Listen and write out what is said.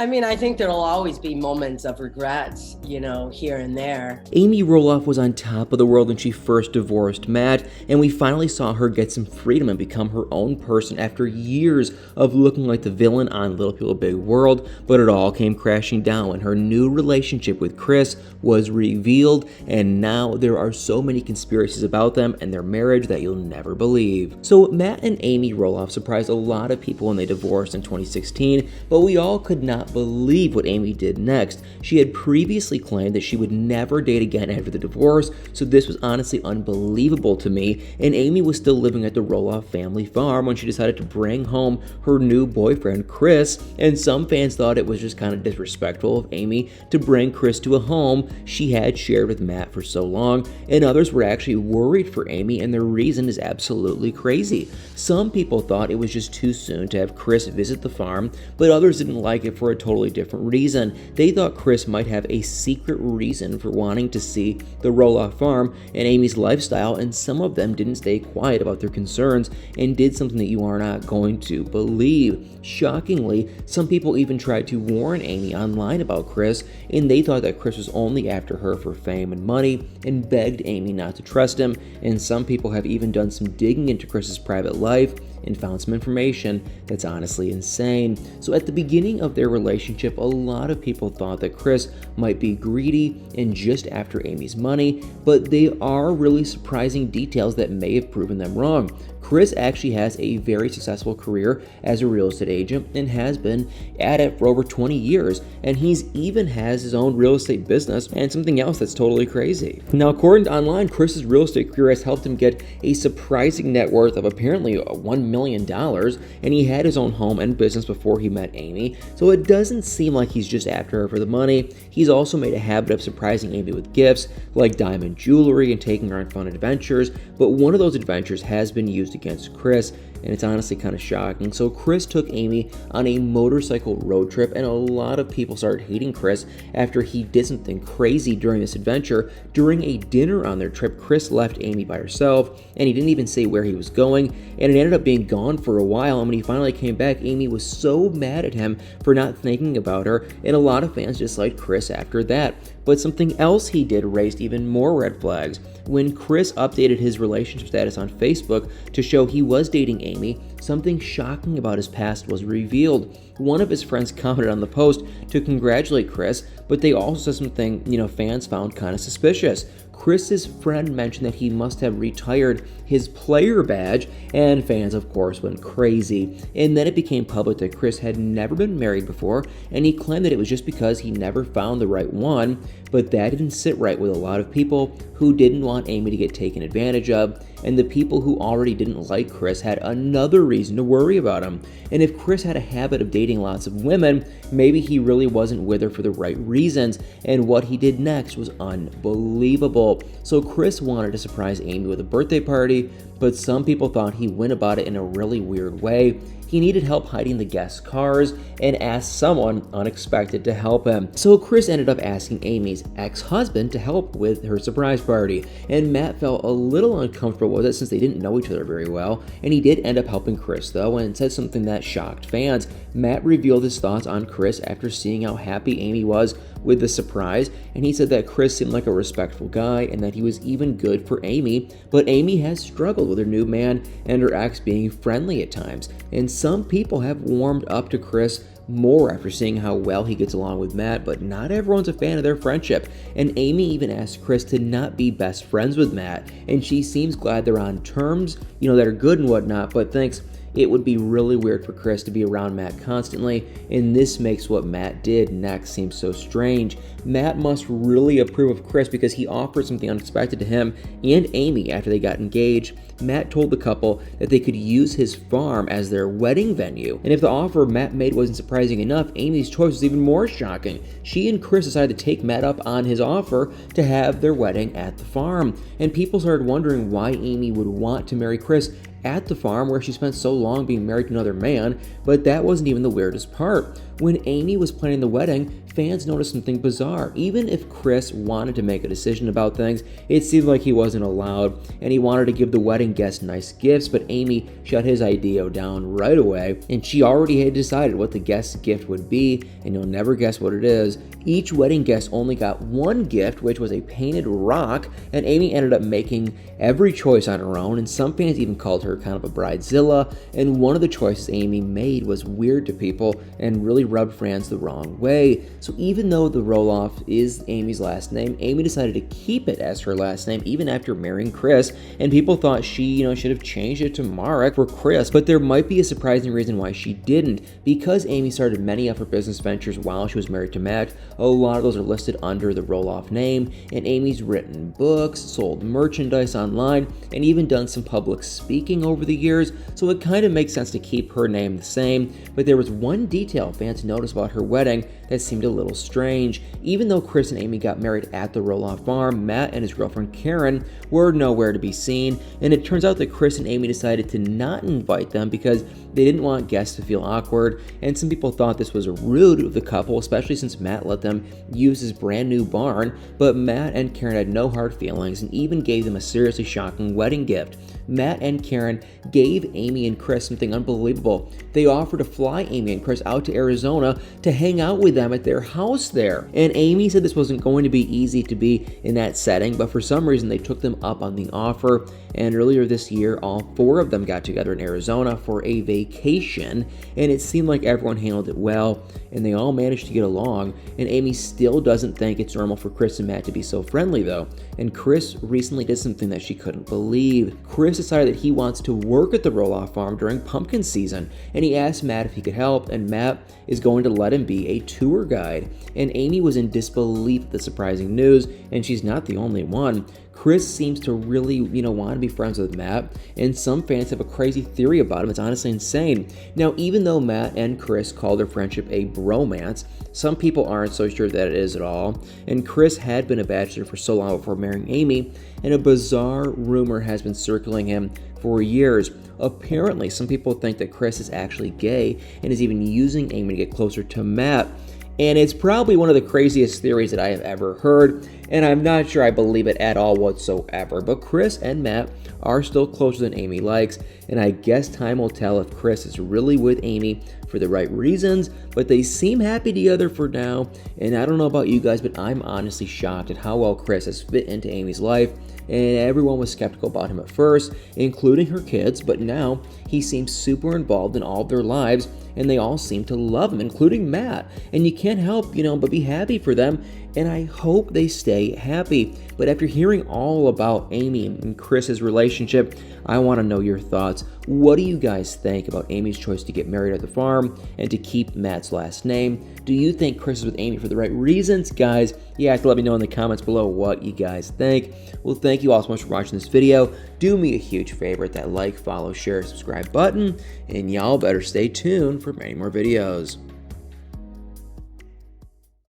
I mean, I think there'll always be moments of regrets, here and there. Amy Roloff was on top of the world when she first divorced Matt, and we finally saw her get some freedom and become her own person after years of looking like the villain on Little People Big World, but it all came crashing down when her new relationship with Chris was revealed, and now there are so many conspiracies about them and their marriage that you'll never believe. So Matt and Amy Roloff surprised a lot of people when they divorced in 2016, but we all could not believe what Amy did next. She had previously claimed that she would never date again after the divorce, so this was honestly unbelievable to me, and Amy was still living at the Roloff family farm when she decided to bring home her new boyfriend, Chris, and some fans thought it was just kind of disrespectful of Amy to bring Chris to a home she had shared with Matt for so long, and others were actually worried for Amy, and the reason is absolutely crazy. Some people thought it was just too soon to have Chris visit the farm, but others didn't like it for a totally different reason. They thought Chris might have a secret reason for wanting to see the Roloff farm and Amy's lifestyle, and some of them didn't stay quiet about their concerns and did something that you are not going to believe. Shockingly, some people even tried to warn Amy online about Chris, and they thought that Chris was only after her for fame and money and begged Amy not to trust him, and some people have even done some digging into Chris's private life and found some information that's honestly insane. So at the beginning of their relationship, a lot of people thought that Chris might be greedy and just after Amy's money, but they are really surprising details that may have proven them wrong. Chris actually has a very successful career as a real estate agent and has been at it for over 20 years, and he's even has his own real estate business and something else that's totally crazy. Now, according to online, Chris's real estate career has helped him get a surprising net worth of apparently $1 million, and he had his own home and business before he met Amy, so it doesn't seem like he's just after her for the money. He's also made a habit of surprising Amy with gifts like diamond jewelry and taking her on fun adventures, but one of those adventures has been used against Chris, and it's honestly kind of shocking. So Chris took Amy on a motorcycle road trip, and a lot of people started hating Chris after he did something crazy during this adventure. During a dinner on their trip, Chris left Amy by herself, and he didn't even say where he was going, and it ended up being gone for a while, and when he finally came back, Amy was so mad at him for not thinking about her, and a lot of fans disliked Chris after that. But something else he did raised even more red flags. When Chris updated his relationship status on Facebook to show he was dating Amy, something shocking about his past was revealed. One of his friends commented on the post to congratulate Chris, but they also said something, fans found kind of suspicious. Chris's friend mentioned that he must have retired his player badge, and fans, of course, went crazy. And then it became public that Chris had never been married before, and he claimed that it was just because he never found the right one, but that didn't sit right with a lot of people who didn't want Amy to get taken advantage of, and the people who already didn't like Chris had another reason to worry about him. And if Chris had a habit of dating lots of women, maybe he really wasn't with her for the right reasons, and what he did next was unbelievable. So Chris wanted to surprise Amy with a birthday party, but some people thought he went about it in a really weird way. He needed help hiding the guests' cars and asked someone unexpected to help him. So Chris ended up asking Amy's ex-husband to help with her surprise party, and Matt felt a little uncomfortable with it since they didn't know each other very well, and he did end up helping Chris though, and said something that shocked fans. Matt revealed his thoughts on Chris after seeing how happy Amy was with the surprise, and he said that Chris seemed like a respectful guy and that he was even good for Amy, but Amy has struggled with her new man and her ex being friendly at times, and some people have warmed up to Chris more after seeing how well he gets along with Matt, but not everyone's a fan of their friendship. And Amy even asked Chris to not be best friends with Matt, and she seems glad they're on terms, that are good and whatnot, but thinks it would be really weird for Chris to be around Matt constantly, and this makes what Matt did next seem so strange. Matt must really approve of Chris because he offered something unexpected to him and Amy after they got engaged. Matt told the couple that they could use his farm as their wedding venue, and if the offer Matt made wasn't surprising enough, Amy's choice was even more shocking. She and Chris decided to take Matt up on his offer to have their wedding at the farm, and people started wondering why Amy would want to marry Chris at the farm where she spent so long being married to another man, but that wasn't even the weirdest part. When Amy was planning the wedding, fans noticed something bizarre. Even if Chris wanted to make a decision about things, it seemed like he wasn't allowed, and he wanted to give the wedding guests nice gifts, but Amy shut his idea down right away, and she already had decided what the guest's gift would be, and you'll never guess what it is. Each wedding guest only got one gift, which was a painted rock, and Amy ended up making every choice on her own, and some fans even called her kind of a bridezilla, and one of the choices Amy made was weird to people and really rubbed fans the wrong way. So even though the Roloff is Amy's last name, Amy decided to keep it as her last name even after marrying Chris, and people thought she, should have changed it to Marek for Chris, but there might be a surprising reason why she didn't. Because Amy started many of her business ventures while she was married to Matt, a lot of those are listed under the Roloff name, and Amy's written books, sold merchandise online, and even done some public speaking over the years, so it kind of makes sense to keep her name the same. But there was one detail fans noticed about her wedding that seemed a little strange. Even though Chris and Amy got married at the Roloff farm, Matt and his girlfriend Karen were nowhere to be seen, and it turns out that Chris and Amy decided to not invite them because they didn't want guests to feel awkward, and some people thought this was rude of the couple, especially since Matt let them use his brand new barn, but Matt and Karen had no hard feelings and even gave them a seriously shocking wedding gift. Matt and Karen gave Amy and Chris something unbelievable. They offered to fly Amy and Chris out to Arizona to hang out with them at their house there. And Amy said this wasn't going to be easy to be in that setting, but for some reason they took them up on the offer. And earlier this year, all four of them got together in Arizona for a vacation, and it seemed like everyone handled it well, and they all managed to get along. And Amy still doesn't think it's normal for Chris and Matt to be so friendly though. And Chris recently did something that she couldn't believe. Chris decided that he wants to work at the Roloff farm during pumpkin season, and he asked Matt if he could help, and Matt is going to let him be a tour guide. And Amy was in disbelief at the surprising news, and she's not the only one. Chris seems to really, want to be friends with Matt, and some fans have a crazy theory about him. It's honestly insane. Now, even though Matt and Chris call their friendship a bromance, some people aren't so sure that it is at all, and Chris had been a bachelor for so long before marrying Amy, and a bizarre rumor has been circling him for years. Apparently, some people think that Chris is actually gay and is even using Amy to get closer to Matt. And it's probably one of the craziest theories that I have ever heard, and I'm not sure I believe it at all whatsoever. But Chris and Matt are still closer than Amy likes, and I guess time will tell if Chris is really with Amy for the right reasons, but they seem happy together for now. And I don't know about you guys, but I'm honestly shocked at how well Chris has fit into Amy's life, and everyone was skeptical about him at first, including her kids, but now he seems super involved in all of their lives, and they all seem to love him, including Matt. And you can't help, but be happy for them, and I hope they stay happy. But after hearing all about Amy and Chris's relationship, I want to know your thoughts. What do you guys think about Amy's choice to get married at the farm and to keep Matt's last name? Do you think Chris is with Amy for the right reasons? Guys, you have to let me know in the comments below what you guys think. Well, thank you all so much for watching this video. Do me a huge favor, hit that like, follow, share, subscribe button, and y'all better stay tuned for many more videos.